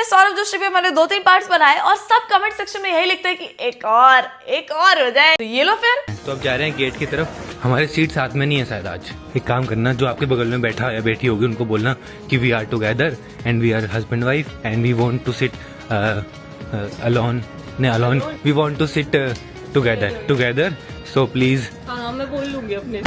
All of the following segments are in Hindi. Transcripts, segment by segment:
वाले सौरभ जोशी पे मैंने 2-3 पार्ट्स बनाए और सब कमेंट सेक्शन में यही लिखते हैं कि एक और हो जाए। तो ये लो फिर। तो अब जा रहे हैं गेट की तरफ। हमारे सीट साथ में नहीं है शायद आज। एक काम करना, जो आपके बगल में बैठा या बैठी होगी उनको बोलना कि we are together and we are husband wife and we want to sit alone we want to sit together so please. हाँ मैं बोल लूंगी अपने।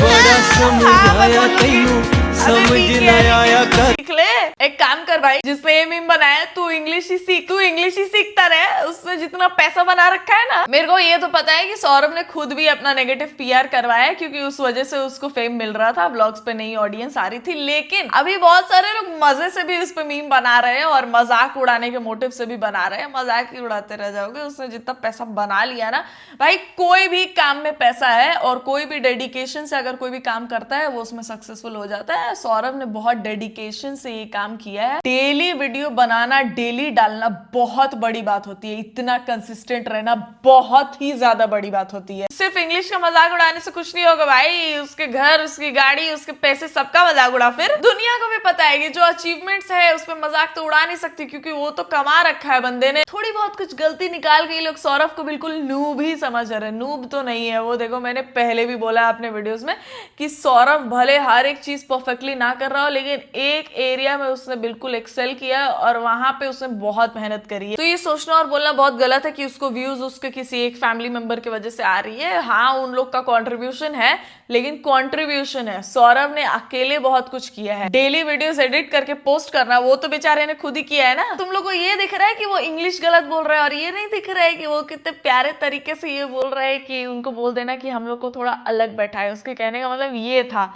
सीख ले। एक काम कर भाई, जिसने ये मीम बनाया तू इंग्लिश ही सीखता रहे। उसने जितना पैसा बना रखा है ना, मेरे को ये तो पता है कि सौरभ ने खुद भी अपना नेगेटिव पीआर करवाया है, क्योंकि उस वजह से उसको फेम मिल रहा था, व्लॉग्स पे नई ऑडियंस आ रही थी। लेकिन अभी बहुत सारे लोग मजे से भी उस पे मीम बना रहे हैं और मजाक उड़ाने के मोटिव से भी बना रहे हैं। मजाक ही उड़ाते रह जाओगे। उसने जितना पैसा बना लिया ना भाई, कोई भी काम में पैसा है और कोई भी डेडिकेशन से अगर कोई भी काम करता है वो उसमें सक्सेसफुल हो जाता है। सौरभ ने बहुत डेडिकेशन से ये काम किया है। डेली वीडियो बनाना, डेली डालना बहुत बड़ी बात होती है। इतना कंसिस्टेंट रहना बहुत ही ज्यादा बड़ी बात होती है। सिर्फ इंग्लिश का मजाक उड़ाने से कुछ नहीं होगा भाई। उसके घर, उसकी गाड़ी, उसके पैसे, सबका मजाक उड़ा। फिर दुनिया को भी पता है कि जो अचीवमेंट्स है उस पर मजाक तो उड़ा नहीं सकती, क्योंकि वो तो कमा रखा है बंदे ने। थोड़ी बहुत कुछ गलती निकाल के ये लोग सौरभ को बिल्कुल नूब ही समझ रहे। नूब तो नहीं है वो। देखो मैंने पहले भी बोला अपने वीडियोस में कि सौरभ भले हर एक चीज परफेक्टली ना कर रहा हो, लेकिन एक एरिया में उसने बिल्कुल एक्सेल किया और वहां पे उसने बहुत मेहनत करी है। तो ये सोचना और बोलना बहुत गलत है कि उसको व्यूज उसके किसी एक फैमिली मेंबर की वजह से आ रही है। हाँ उन लोग का कंट्रीब्यूशन है, लेकिन कंट्रीब्यूशन है। सौरभ ने अकेले बहुत कुछ किया है। डेली वीडियोस एडिट करके पोस्ट करना वो तो बेचारे ने खुद ही किया है ना। तुम लोग को ये दिख रहा है कि वो इंग्लिश गलत बोल रहा है, और ये नहीं दिख रहा है कि वो कितने प्यारे तरीके से ये बोल रहा है कि उनको बोल देना कि हम लोग को थोड़ा अलग बैठा है। उसके कहने का मतलब ये था।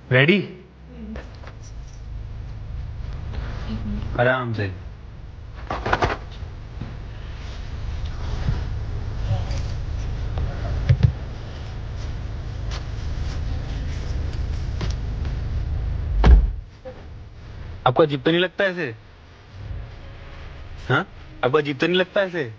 रेडी? आराम से। आपको अजीब तो नहीं लगता ऐसे? हाँ, आपको अजीब तो नहीं लगता ऐसे?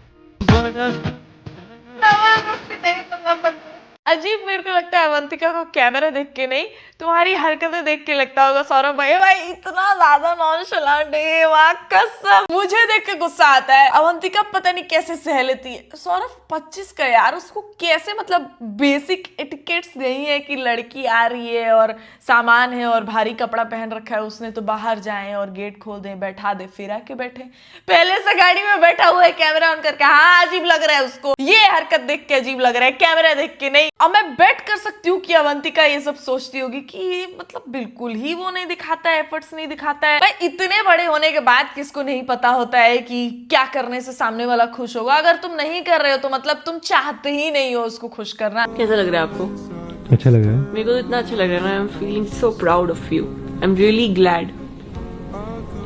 अजीब मेरे को लगता है अवंतिका को कैमरा देख के नहीं, तुम्हारी हरकतें देख के लगता होगा सौरभ भाई। भाई इतना ज्यादा नॉनशलांट है, वाह कसम मुझे देख के गुस्सा आता है। अवंतिका पता नहीं कैसे सह लेती है। सौरभ 25 का यार, उसको कैसे मतलब बेसिक एटिकेट्स नहीं है कि लड़की आ रही है और सामान है और भारी कपड़ा पहन रखा है उसने, तो बाहर जाए और गेट खोल दे, बैठा दे, फिर आके बैठे। पहले से गाड़ी में बैठा हुआ है कैमरा ऑन करके। हाँ अजीब लग रहा है उसको, ये हरकत देख के अजीब लग रहा है, कैमरा देख के नहीं। अब मैं बेट कर सकती हूँ कि अवंतिका ये सब सोचती होगी कि मतलब बिल्कुल ही वो नहीं दिखाता है, एफर्ट्स नहीं दिखाता है। भाई इतने बड़े होने के बाद किसको नहीं पता होता है कि क्या करने से सामने वाला खुश होगा। अगर तुम नहीं कर रहे हो तो मतलब तुम चाहते ही नहीं हो उसको खुश करना। कैसा लग रहा है आपको? अच्छा लग रहा है मेरे को तो इतना अच्छा लग रहा है ना। I am feeling so proud of you. I am really glad.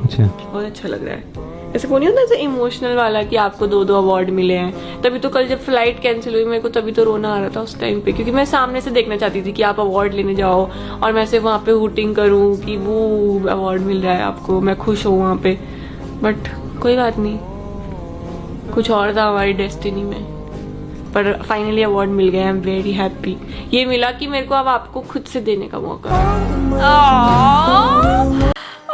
अच्छा, बहुत अच्छा लग रहा है। ऐसे को नहीं होता ऐसे इमोशनल वाला कि आपको 2 अवार्ड मिले हैं। तभी तो कल जब फ्लाइट कैंसिल हुई मेरे को तभी तो रोना आ रहा था उस टाइम पे, क्योंकि मैं सामने से देखना चाहती थी कि आप अवार्ड लेने जाओ और मैं से वहाँ पे हूटिंग करूँ कि वो अवार्ड मिल रहा है आपको, मैं खुश हूँ वहाँ पे। बट कोई बात नहीं, कुछ और था हमारी डेस्टिनी में, पर फाइनली अवार्ड मिल गया। I am very happy. ये मिला कि मेरे को अब आपको खुद से देने का मौका।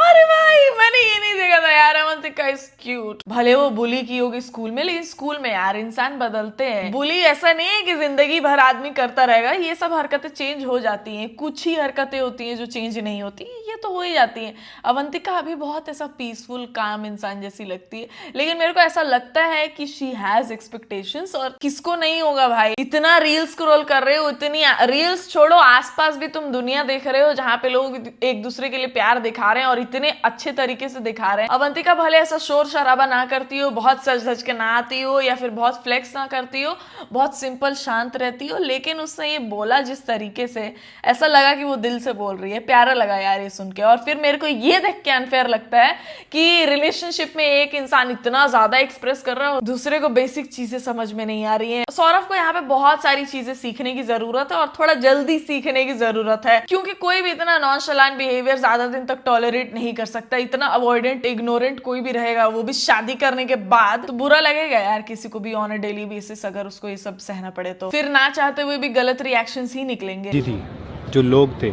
अरे भाई मैंने ये नहीं देखा था यार। Avantika is cute. भले वो बुली की होगी स्कूल में, लेकिन स्कूल में यार इंसान बदलते हैं। बुली ऐसा नहीं है कि जिंदगी भर आदमी करता रहेगा। ये सब हरकतें चेंज हो जाती हैं। कुछ ही हरकतें होती हैं जो चेंज नहीं होती, ये तो हो ही जाती हैं। अवंतिका अभी बहुत ऐसा पीसफुल काम इंसान जैसी लगती है, लेकिन मेरे को ऐसा लगता है कि शी हैज एक्सपेक्टेशंस। और किसको नहीं होगा भाई? इतना रील्स स्क्रॉल कर रहे हो, इतनी रील्स छोड़ो, आसपास भी तुम दुनिया देख रहे हो जहाँ पे लोग एक दूसरे के लिए प्यार दिखा रहे हैं और इतने अच्छे तरीके से दिखा रहे हैं। अवंतिका भले ऐसा शोर शराबा ना करती हो, बहुत सज धज के ना आती हो, या फिर बहुत फ्लेक्स ना करती हो, बहुत सिंपल शांत रहती हो, लेकिन उसने ये बोला जिस तरीके से, ऐसा लगा कि वो दिल से बोल रही है। प्यारा लगा यार ये सुन के। और फिर मेरे को ये देख के अनफेयर लगता है कि रिलेशनशिप में एक इंसान इतना ज्यादा एक्सप्रेस कर रहा है, दूसरे को बेसिक चीजें समझ में नहीं आ रही है। सौरभ को यहाँ पे बहुत सारी चीजें सीखने की जरूरत है और थोड़ा जल्दी सीखने की जरूरत है, क्योंकि कोई भी इतना नॉनशलांट बिहेवियर ज्यादा दिन तक टॉलरेट नहीं कर सकता। इतना अवॉइडेंट, इग्नोरेंट कोई भी रहेगा, वो भी शादी करने के बाद, तो बुरा लगेगा यार किसी को भी ऑन अ डेली बेसिस अगर उसको ये सब सहना पड़े। तो फिर ना चाहते हुए भी गलत रिएक्शंस ही निकलेंगे। जी थी जो लोग थे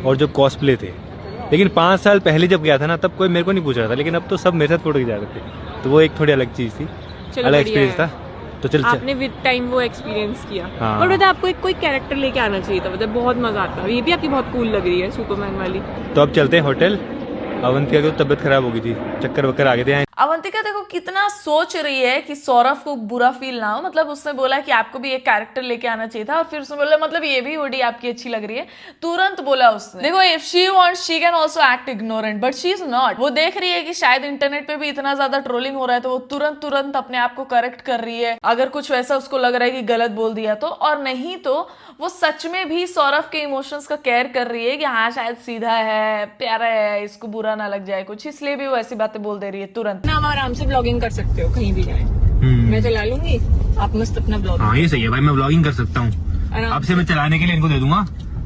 और जो कॉस्प्ले थे लेकिन 5 साल पहले जब गया था ना तब कोई मेरे को नहीं पूछ रहा था, लेकिन अब तो सब मेरे साथ फोटो खिंचा रहे थे, तो वो एक थोड़ी अलग चीज़ थी, चलो अलग बढ़िया एक्सपीरियंस है। था। तो चल आपने विद टाइम वो एक्सपीरियंस किया। हाँ। और बताए आपको एक कोई कैरेक्टर लेके आना चाहिए था, मतलब बहुत मजा आता। ये भी आपकी बहुत कूल लग रही है सुपरमैन वाली। तो अब चलते हैं होटल। अवंतिका की तो तबियत खराब हो गई थी, चक्कर वक्कर आ गए थे। अवंतिका देखो कितना सोच रही है कि सौरभ को बुरा फील ना हो, मतलब उसने बोला कि आपको भी एक कैरेक्टर लेके आना चाहिए था, और फिर उसने बोला मतलब ये भी हुडी आपकी अच्छी लग रही है, तुरंत बोला उसने। देखो if she wants she can also act ignorant, but she is not. वो देख रही है कि शायद इंटरनेट पे भी इतना ज्यादा ट्रोलिंग हो रहा है, तो वो तुरंत अपने आप को करेक्ट कर रही है, अगर कुछ वैसा उसको लग रहा है कि गलत बोल दिया तो। और नहीं तो वो सच में भी सौरभ के इमोशंस का केयर कर रही है कि हाँ शायद सीधा है, प्यारा है, इसको बुरा ना लग जाए कुछ, इसलिए भी वो ऐसी बातें बोल दे रही है तुरंत। ना आप आराम से ब्लॉगिंग कर सकते हो कहीं भी जाए, मैं चला लूंगी, आप मस्त अपना ब्लॉग। हाँ ये सही है भाई, मैं ब्लॉगिंग कर सकता हूँ। अब से मैं चलाने के लिए इनको दे दूंगा,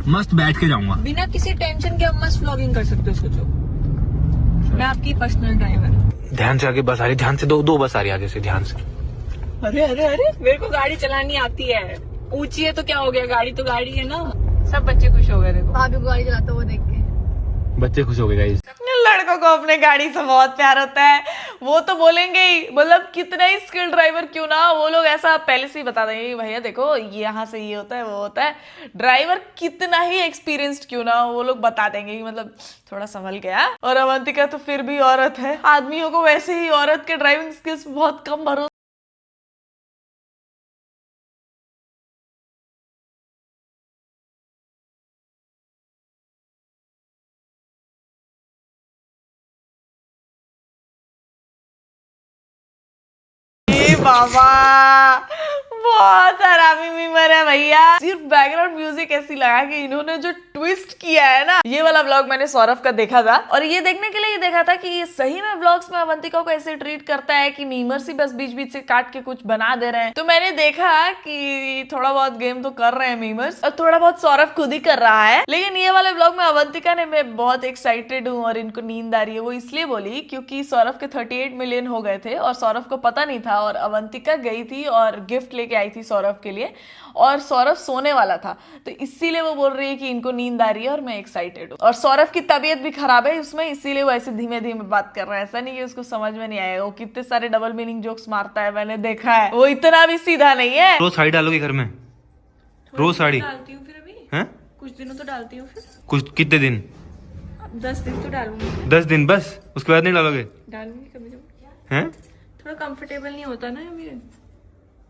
मस्त बैठ के जाऊंगा बिना किसी टेंशन के आप मस्त ब्लॉगिंग कर सकते हो, सोचो मैं आपकी पर्सनल ड्राइवर। ध्यान से आगे बस आ रही, ध्यान से, दो बस आ रही आगे से, ध्यान से। अरे अरे अरे मेरे को गाड़ी चलानी आती है, ऊंची है तो क्या हो गया, गाड़ी तो गाड़ी है ना। सब बच्चे खुश हो गए देखो, भाभी को गाड़ी चलाते हुए देख के। बच्चे खुश हो गए गाइस। लड़कों को अपने गाड़ी से बहुत प्यार होता है, वो तो बोलेंगे ही, मतलब कितना ही स्किल ड्राइवर क्यों ना हो, वो लोग ऐसा पहले से ही बता देंगे भैया देखो यहाँ से ये होता है वो होता है। ड्राइवर कितना ही एक्सपीरियंस्ड क्यों ना हो, वो लोग बता देंगे कि मतलब थोड़ा संभल गया। और अवंतिका तो फिर भी औरत है, आदमियों को वैसे ही औरत के ड्राइविंग स्किल्स बहुत कम भरोसा। बाबा बहुत हरामी मीमर है भैया। सिर्फ बैकग्राउंड म्यूजिक ऐसी लगा कि इन्होंने जो ट्विस्ट किया है ना। ये वाला व्लॉग मैंने सौरभ का देखा था, और ये देखने के लिए देखा था कि ये सही में व्लॉग्स में अवंतिका को ऐसे ट्रीट करता है कि मीमर ही बस बीच बीच से काट के कुछ बना दे रहे हैं। तो मैंने देखा कि थोड़ा बहुत गेम तो कर रहे हैं मीमर्स, और थोड़ा बहुत सौरभ खुद ही कर रहा है। लेकिन ये वाले व्लॉग में अवंतिका ने, मैं बहुत एक्साइटेड हूँ और इनको नींद आ रही है, वो इसलिए बोली क्योंकि सौरभ के 38 मिलियन हो गए थे और सौरभ को पता नहीं था, और अवंतिका गई थी और गिफ्ट लेके आई थी सौरभ के लिए, और सौरभ सोने वाला था, तो इसीलिए वो बोल रही है कि इनको नींद आ रही है और मैं एक्साइटेड हूँ। और सौरभ की तबीयत भी खराब है उसमें, इसीलिए वो ऐसे धीमे धीमे बात कर रहा है। ऐसा नहीं कि उसको समझ में नहीं आएगा, वो कितने सारे डबल मीनिंग जोक्स मारता है, मैंने देखा है, वो इतना भी सीधा नहीं है। रोज साड़ी डालोगे घर में? रोज साड़ी डालती हूँ फिर अभी, हैं? कुछ दिनों तो डालती हूँ, फिर कुछ कितने दिन? 10 दिन तो डालूंगी। 10 दिन बस, उसके बाद नहीं डालोगे? डालूंगी कभी कभी, हैं? थोड़ा कंफर्टेबल नहीं होता ना अभी,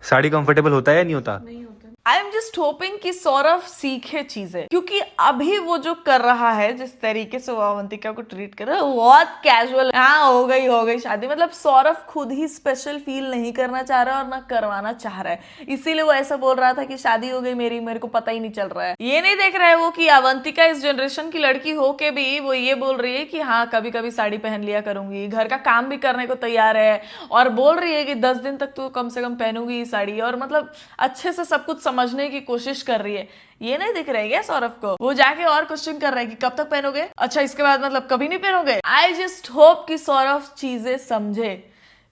साड़ी कंफर्टेबल होता है या नहीं होता? नहीं होता। आई एम जस्ट होपिंग कि सौरभ सीखे चीजें, क्योंकि अभी वो जो कर रहा है, जिस तरीके से वो अवंतिका को ट्रीट कर रहा है, बहुत कैजुअल। हाँ हो गई शादी, मतलब सौरभ खुद ही स्पेशल फील नहीं करना चाह रहा है और ना करवाना चाह रहा है, इसीलिए वो ऐसा बोल रहा था कि शादी हो गई मेरी, मेरे को पता ही नहीं चल रहा है। ये नहीं देख रहा है वो कि अवंतिका इस जनरेशन की लड़की हो के भी वो ये बोल रही है कि हाँ कभी कभी साड़ी पहन लिया करूंगी, घर का काम भी करने को तैयार है, और बोल रही है कि 10 दिन तक तो कम से कम पहनूंगी साड़ी, और मतलब अच्छे से सब कुछ समझने की कोशिश कर रही है। ये नहीं दिख रहा है क्या सौरभ को? वो जाके और क्वेश्चन कर रहा है कि कब तक पहनोगे, अच्छा इसके बाद मतलब कभी नहीं पहनोगे। आई जस्ट होप कि सौरभ चीजें समझे,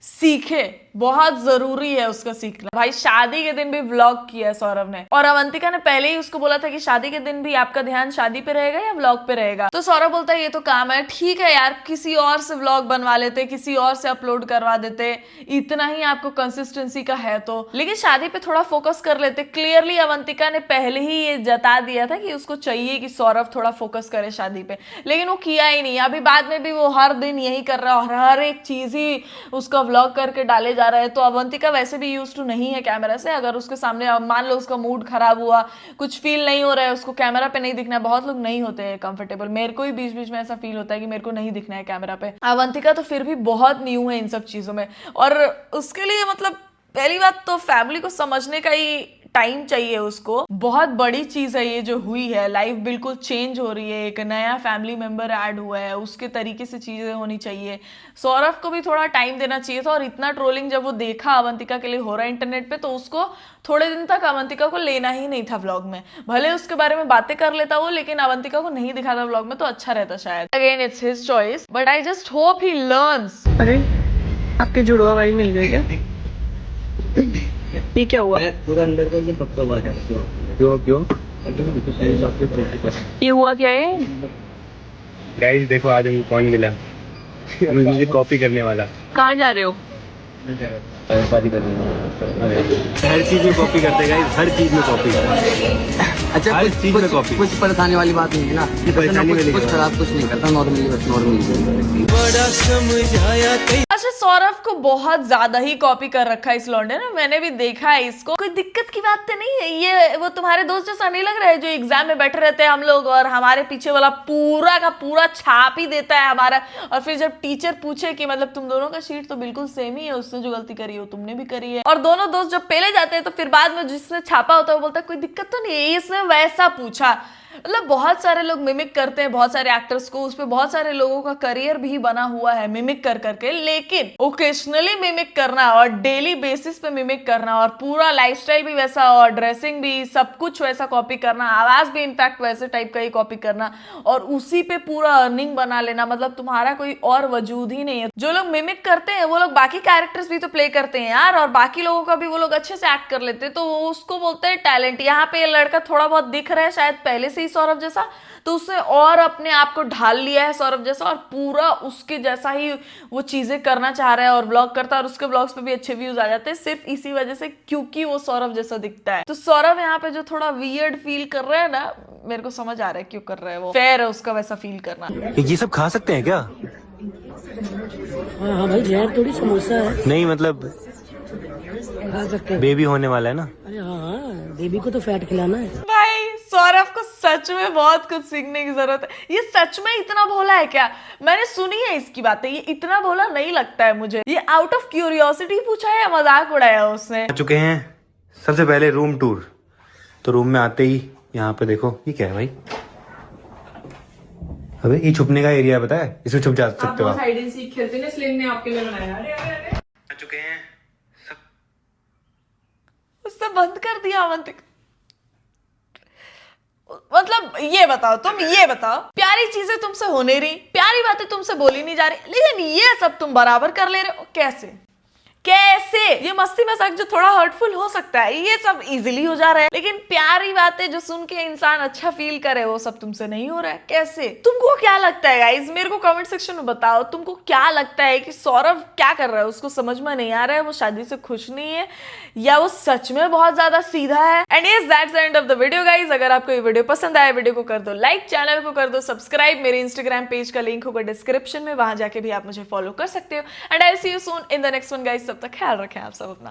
सीखे, बहुत जरूरी है उसका सीखना। भाई शादी के दिन भी व्लॉग किया है सौरभ ने, और अवंतिका ने पहले ही उसको बोला था कि शादी के दिन भी आपका ध्यान शादी पे रहेगा या व्लॉग पे रहेगा। तो सौरभ बोलता है ये तो काम है, ठीक है यार किसी और से व्लॉग बनवा लेते, किसी और से अपलोड करवा देते, इतना ही आपको कंसिस्टेंसी का है तो, लेकिन शादी पे थोड़ा फोकस कर लेते। क्लियरली अवंतिका ने पहले ही ये जता दिया था कि उसको चाहिए कि सौरभ थोड़ा फोकस करे शादी पे, लेकिन वो किया ही नहीं। अभी बाद में भी वो हर दिन यही कर रहा है और हर एक चीज ही उसका व्लॉग करके डाले जा रहा है। तो अवंतिका वैसे भी यूज टू नहीं है कैमरा से, अगर उसके सामने मान लो उसका मूड खराब हुआ, कुछ फील नहीं हो रहा है, उसको कैमरा पे नहीं दिखना है, बहुत लोग नहीं होते हैं कंफर्टेबल, मेरे को ही बीच बीच में ऐसा फील होता है कि मेरे को नहीं दिखना है कैमरा पे। अवंतिका तो फिर भी बहुत न्यू है इन सब चीजों में, और उसके लिए मतलब पहली बात तो फैमिली को समझने का ही टाइम चाहिए उसको। बहुत बड़ी चीज है ये जो हुई है, लाइफ बिल्कुल चेंज हो रही है, एक नया फैमिली मेंबर ऐड हुआ है, उसके तरीके से चीजें होनी चाहिए। सौरभ को भी थोड़ा टाइम देना चाहिए था, और इतना ट्रोलिंग जब वो देखा अवंतिका के लिए हो रहा है इंटरनेट पे, तो उसको थोड़े दिन तक अवंतिका को लेना ही नहीं था व्लॉग में। भले उसके बारे में बातें कर लेता वो, लेकिन अवंतिका को नहीं दिखाता व्लॉग में तो अच्छा रहता शायद। Again it's his choice, but I just hope he learns. अरे आपके जुड़वा भाई मिल गए क्या? ये क्या हुआ? पूरा अंदर को पक्का हुआ है। क्यों ये हुआ क्या है? गाइस देखो आज हमको कौन मिला मुझे कॉपी करने वाला। कहाँ जा रहे हो? पारी कर रही हूँ। हर चीज में कॉपी करते हैं गाइस, हर चीज में कॉपी। अच्छा हर चीज में कॉपी। कुछ परेशानी वाली बात नहीं है ना, ये परेशानी वाली कुछ खराब कुछ नहीं करता, नॉर्मली बस नॉर्मली। अच्छा सौरभ को बहुत ज्यादा ही कॉपी कर रखा है इस लौंडे ने, मैंने भी देखा है इसको। कोई दिक्कत की बात तो नहीं है, ये वो तुम्हारे दोस्त जैसा नहीं लग रहा है जो एग्जाम में बैठे रहते हैं हम लोग और हमारे पीछे वाला पूरा का पूरा छाप ही देता है हमारा, और फिर जब टीचर पूछे कि मतलब तुम दोनों का शीट तो बिल्कुल सेम ही है, उसने जो गलती करी है वो तुमने भी करी है, और दोनों दोस्त जब पेले जाते हैं तो फिर बाद में जिसने छापा होता है वो बोलता है कोई दिक्कत तो नहीं है, इसने वैसा पूछा। मतलब बहुत सारे लोग मिमिक करते हैं, बहुत सारे एक्टर्स को, उस पे बहुत सारे लोगों का करियर भी बना हुआ है मिमिक कर करके, लेकिन ओकेजनली मिमिक करना और डेली बेसिस पे मिमिक करना और पूरा लाइफस्टाइल भी वैसा और ड्रेसिंग भी सब कुछ वैसा कॉपी करना, आवाज भी इनफैक्ट वैसे टाइप का ही कॉपी करना और उसी पे पूरा अर्निंग बना लेना, मतलब तुम्हारा कोई और वजूद ही नहीं है। जो लोग मिमिक करते हैं वो लोग बाकी कैरेक्टर्स भी तो प्ले करते हैं यार, और बाकी लोगों का भी वो लोग अच्छे से एक्ट कर लेते हैं, तो उसको बोलते हैं टैलेंट। यहाँ पे ये लड़का थोड़ा बहुत दिख रहा है शायद पहले से ही सौरभ जैसा, तो उसने और अपने आप को ढाल लिया है सौरभ जैसा और पूरा उसके जैसा ही वो चीजें करना चाह रहा है और व्लॉग करता है और उसके व्लॉग्स पे भी अच्छे व्यूज आ जाते हैं सिर्फ इसी वजह से क्योंकि वो सौरभ जैसा दिखता है। तो सौरभ यहाँ पे जो थोड़ा वियर्ड फील कर रहा है ना, मेरे को समझ आ रहा है क्यों कर रहा है, वो फेयर है उसका वैसा फील करना। ये सब खा सकते हैं क्या? हाँ भाई जहर थोड़ी समोसा है, नहीं मतलब खा सकते हैं। बेबी होने वाला है ना। अरे हाँ बेबी को तो फैट खिलाना है। भाई सौरभ को सच में बहुत कुछ सीखने की जरूरत है। ये सच में इतना भोला है क्या? मैंने सुनी है इसकी बातें, ये इतना भोला नहीं लगता है मुझे। ये आउट ऑफ क्यूरियोसिटी पूछा है या मजाक उड़ाया उसने? आ चुके हैं सबसे पहले रूम टूर। तो रूम में आते ही यहाँ पे देखो ये क्या है भाई, अबे ये छुपने का एरिया पता है, इसमें छुप जा सकते हो आप। हाइड एंड सीक खेलते हैं इसलिए मैंने आपके लिए बनाया। आ चुके हैं सब। उसने बंद कर दिया अवंतिक। मतलब ये बताओ, तुम ये बताओ, प्यारी चीजें तुमसे हो नहीं रही, प्यारी बातें तुमसे बोली नहीं जा रही, लेकिन ये सब तुम बराबर कर ले रहे हो, कैसे? कैसे? ये मस्ती मजाक जो थोड़ा हर्टफुल हो सकता है ये सब इजीली हो जा रहा है, लेकिन प्यारी बातें जो सुन के इंसान अच्छा फील करे वो सब तुमसे नहीं हो रहा है, कैसे? तुमको क्या लगता है गाइस, मेरे को कमेंट सेक्शन में बताओ, तुमको क्या लगता है कि सौरभ क्या कर रहा है? उसको समझ में नहीं आ रहा है, वो शादी से खुश नहीं है, या वो सच में बहुत ज्यादा सीधा है? And yes that's the end of the video guys. अगर आपको ये वीडियो पसंद आया, वीडियो को कर दो लाइक, चैनल को कर दो सब्सक्राइब, मेरे इंस्टाग्राम पेज का लिंक होगा डिस्क्रिप्शन में, वहां जाके भी आप मुझे फॉलो कर सकते हो। And I will see you soon in the next one guys. तब तक ख्याल रखें आप सब अपना।